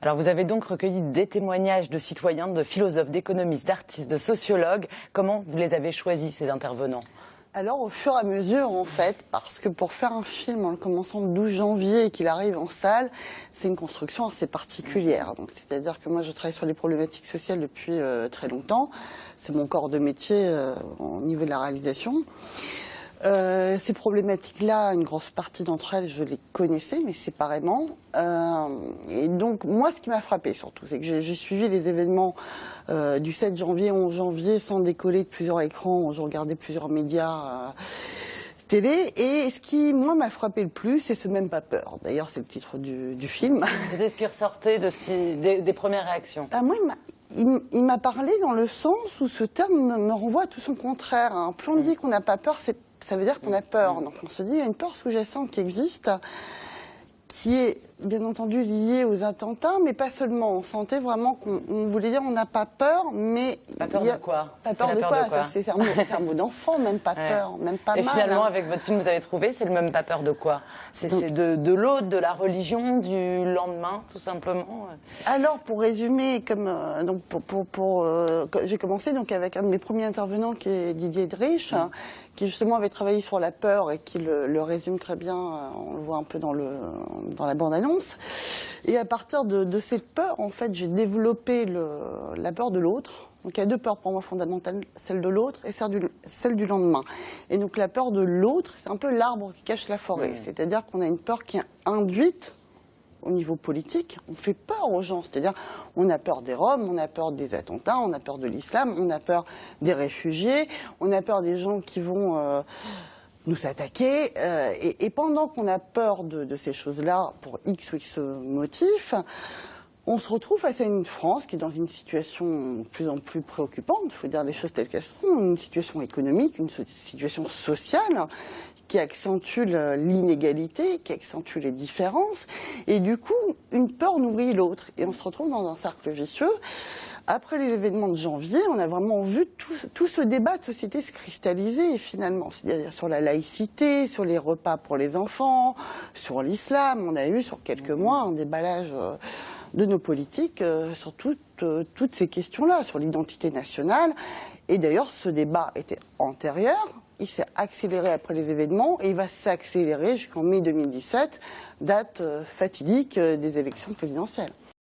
Alors vous avez donc recueilli des témoignages de citoyens, de philosophes, d'économistes, d'artistes, de sociologues. Comment vous les avez choisis, ces intervenants ? Alors au fur et à mesure en fait, parce que pour faire un film en le commençant le 12 janvier et qu'il arrive en salle, c'est une construction assez particulière. Donc c'est-à-dire que moi je travaille sur les problématiques sociales depuis très longtemps. C'est mon corps de métier au niveau de la réalisation. Ces problématiques-là, une grosse partie d'entre elles, je les connaissais, mais séparément. Et donc, moi, ce qui m'a frappé surtout, c'est que j'ai suivi les événements du 7 janvier, 11 janvier, sans décoller de plusieurs écrans, où je regardais plusieurs médias télé. Et ce qui, moi, m'a frappé le plus, c'est ce même pas peur. D'ailleurs, c'est le titre du film. C'était ce qui ressortait des premières réactions. Moi, il m'a parlé dans le sens où ce terme me renvoie à tout son contraire. Hein. Plus on dit qu'on n'a pas peur, ça veut dire qu'on a peur. Donc on se dit, il y a une peur sous-jacente qui existe, qui est bien entendu liée aux attentats, mais pas seulement. On sentait vraiment qu'on voulait dire on n'a pas peur, mais... Pas peur de quoi ? Pas peur de quoi ? C'est un mot d'enfant, même pas peur, même pas mal. Et finalement, avec votre film, vous avez trouvé, c'est le même pas peur de quoi ? C'est de l'autre, de la religion, du lendemain, tout simplement. Alors, pour résumer, donc j'ai commencé donc avec un de mes premiers intervenants qui est Didier Drich, qui justement avait travaillé sur la peur et qui le résume très bien, on le voit un peu dans la bande-annonce. Et à partir de cette peur, en fait, j'ai développé la peur de l'autre. Donc il y a deux peurs pour moi fondamentales, celle de l'autre et celle du lendemain. Et donc la peur de l'autre, c'est un peu l'arbre qui cache la forêt. C'est-à-dire qu'on a une peur qui est induite au niveau politique. On fait peur aux gens, c'est-à-dire on a peur des Roms, on a peur des attentats, on a peur de l'islam, on a peur des réfugiés, on a peur des gens qui vont nous attaquer. Et pendant qu'on a peur de ces choses-là, pour X ou X motifs, on se retrouve face à une France qui est dans une situation de plus en plus préoccupante, il faut dire les choses telles qu'elles sont, une situation économique, une situation sociale qui accentue l'inégalité, qui accentue les différences. Et du coup, une peur nourrit l'autre. Et on se retrouve dans un cercle vicieux. Après les événements de janvier, on a vraiment vu tout ce débat de société se cristalliser finalement. C'est-à-dire sur la laïcité, sur les repas pour les enfants, sur l'islam. On a eu sur quelques mois un déballage de nos politiques sur toutes ces questions-là, sur l'identité nationale. Et d'ailleurs, ce débat était antérieur. Il s'est accéléré après les événements et il va s'accélérer jusqu'en mai 2017, date fatidique des élections présidentielles.